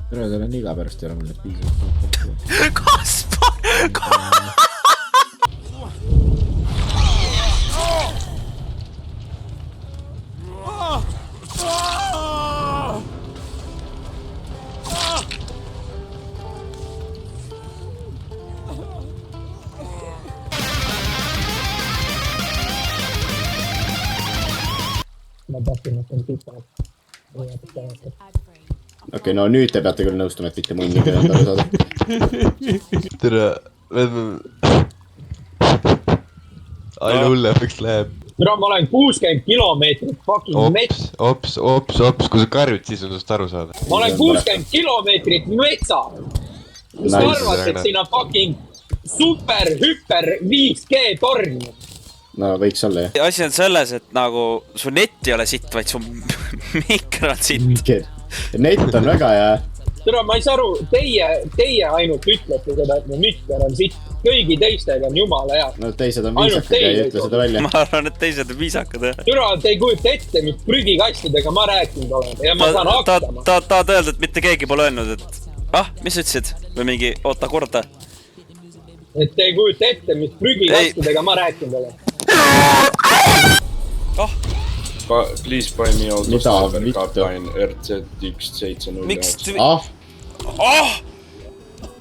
Tere, teil on iga pärast ei ole mulle piisavalt. Kaspar! Okei, no nüüd te peate küll nõustuma, et mitte munni küll enda aru saada. Tere, aina hullemaks läheb. Tere, ma olen 60 kilomeetrit fucking mets. Ops, kui sa karjud, siis on sinust aru saada. Ma olen 60 kilomeetrit metsa. Mis sa arvad, et siin on fucking super, hüper 5G torn? No võiks olla, jah. Asi on selles, et nagu su net ei ole sitt, vaid su mikro on sitt. Net on väga hea. Tere, ma ei saa aru, teie ainult ütlete seda, et mu mikker on sitt. Kõigi teistega on jumala hea. No teised on viisakad ja ei ütle seda välja. Ma arvan, et teised on viisakad, jah. Tere, te ei kujuta ette, mis prügikastidega ma rääkinud olen ja ma saan hakkama. Tahad öelda, et mitte keegi pole öelnud, et mis ütlesid? Või mingi, oota korda. Et te ei kujuta ette, mis prügikastidega ma rääkinud olen. Please buy me auto server Captain RZX709. Miks?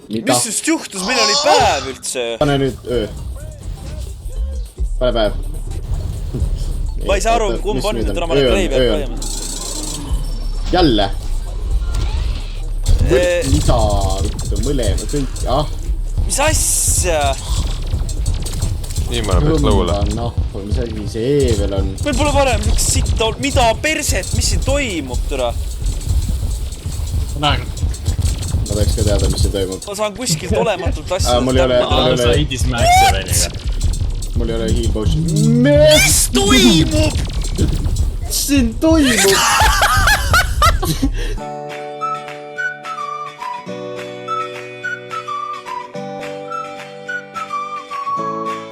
Mis just juhtus? Meil oli päev üldse. Pane nüüd öö. Pane päev. Ma ei saa aru, kumb on. Täna ma olen Graveyard vajama. Jälle. Mida? Mõlema kõik. Mis asja? Nii ma peaks lõule. Mis asi see veel on? Meil pole varem miks sitta olnud. Mida perset? Mis siin toimub, türa? Ma tahaks ka teada, mis see toimub. Ma saan kuskilt olematult asja. Mul ei ole heal potion. Mis toimub? Mis siin toimub?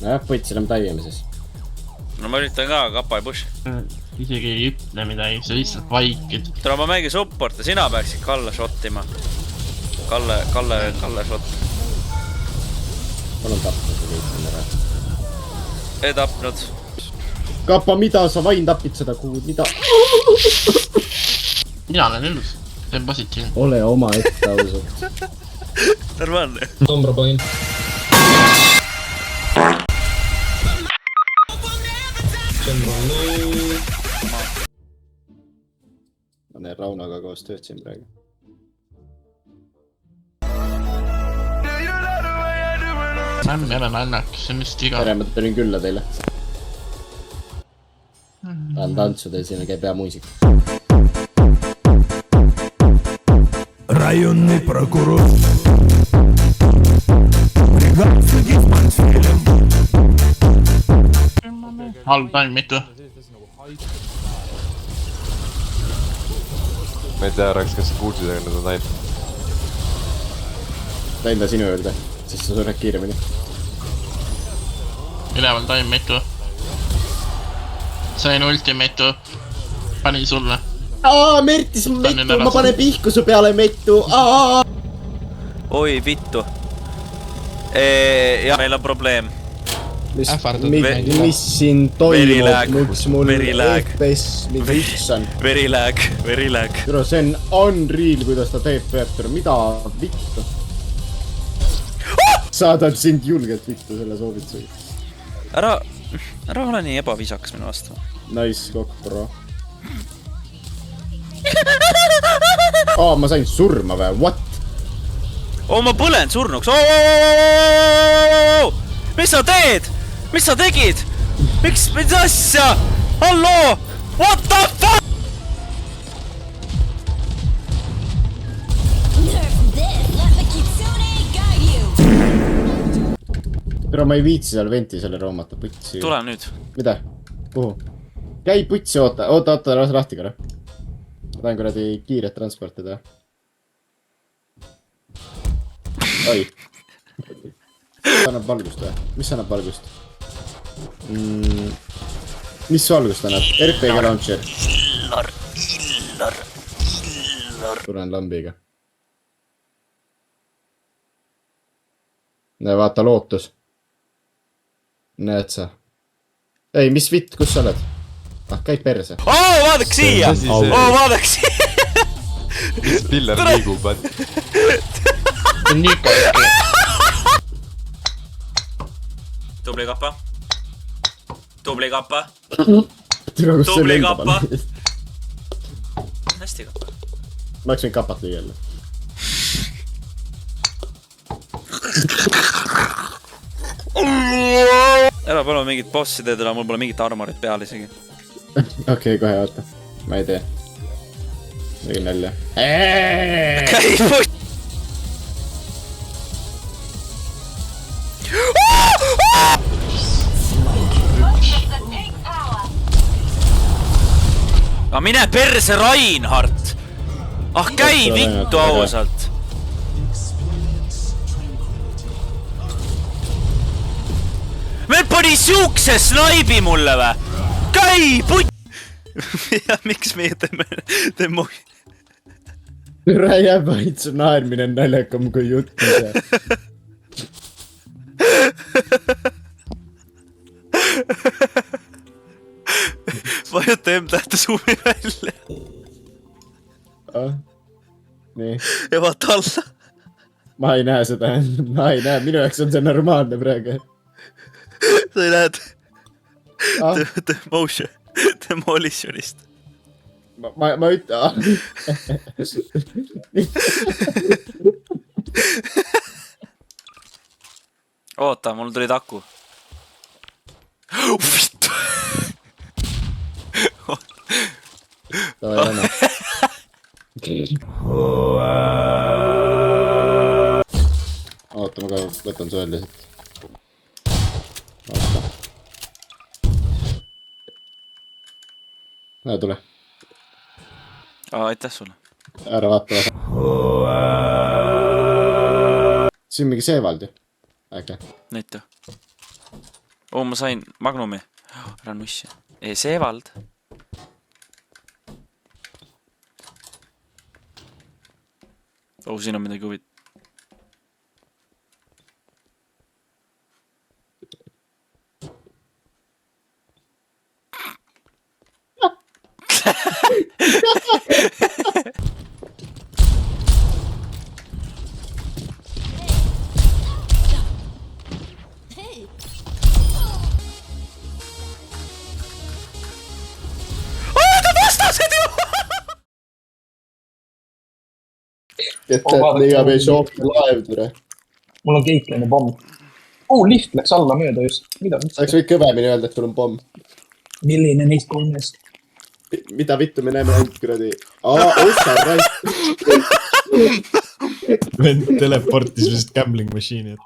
Jah, põtsi lähme taimises. No ma üritan ka, kapa ei push. Isegi ei ütle midagi, sa lihtsalt vaikid. Tule ma mängin supporti, sina peaksid Kalle shottima. Kalle shot. Palun tappa see kõik ära. Ei tapnud. Kapa, mida sa vain tapid seda kuud, mida? Mina olen elus, see on positiivne. Ole oma ette ausalt. Normaalne. Sombra point. Ma näen Raunaga koos tööd siin praegu. Mämm ei ole naljakas, see on vist iga. Tere, ma tulin külla teile. Tahan tantsuda ja siin käib hea muusik. Районный прокурор. Бригад судит Мансфилем. Halb taim mitu. Ma ei tea, Raks, kas sa kuulsid, aga nad on taim. Läinda sinu juurde, siis sa sured kiiremini. Üleval taim mitu. Sain ultimetu. Panin sulle. Mertis, ma panen pihku su peale metu. Oi, vittu. Ja meil on probleem. Mis siin toimub? Miks mul FPS mingi üks on? Verilag. Tule, see on unreal, kuidas ta teeb peatur. Mida vittu? Saadan sind julgelt vittu selle soovitsugi. Ära ole nii ebaviisakas minu vastu. Nice kokk, bro. Ma sain surma või? What? Ma põlen surnuks. Mis sa teed? Mis sa tegid? Miks asja? Halloo? What the fuck? Pero ma ei viitsi seal venti selle roomata putsi. Tule nüüd. Mida? Kuhu? Käi putsi, oota, lahti korra. Ma tahan kuradi kiiret transportida. Oi. Mis annab valgust või? Mis annab valgust? Mis valgust annab? RPG launcher. Illar. Tulen lambiga. vaata lootus. Näed sa. Ei, mis vitt, kus sa oled? Ah, käi perse. Vaadake siia! Mis asi see? Vaadake siia! Mis piller liigub, vaat. see on nii korrekt. Tubli kappa. Tubli kappa. Tubli kappa. Hästi kappa. Ma oleks võin kapat lüüa jälle. Ära palun mingit bossi teedele, mul pole mingit armorit peal isegi. Okei, kohe oota. Ma ei tee. Tegin nalja. Käi putt! Aga mine perse, Reinhardt! Ah käi vittu ausalt! Veel pani siukse snaibi mulle vä? Käi putt! Ja miks meie teeme Türa jääb vaid su naermine naljakam kui jutmise. vajuta M-tähte suumi välja Nii. ja vaata alla. Ma ei näe seda. Ma ei näe. Minu jaoks on see normaalne praegu. Sa ei näed Demolitionist. Ma ütle. Oota, mul tuli taku. Vittu. Oota, ma ka võtan su välja siit. Oota. Näe, tule. Aitäh sulle. Ära vaata. Siin mingi Seevald ju. Äkki. Näita. Ma sain Magnumi. Ära nussi. Seevald. Siin on midagi huvit. Liiga me ei soovi laev, tere. Mul on keiklane pomm. Lift läks alla mööda just. Mida? Saaks võid kõvemini öelda, et sul on pomm. Milline neist kolmest? Mida vittu me näeme ainult kuradi... Ossa, raist. Vend teleportis vist gambling machine'i, et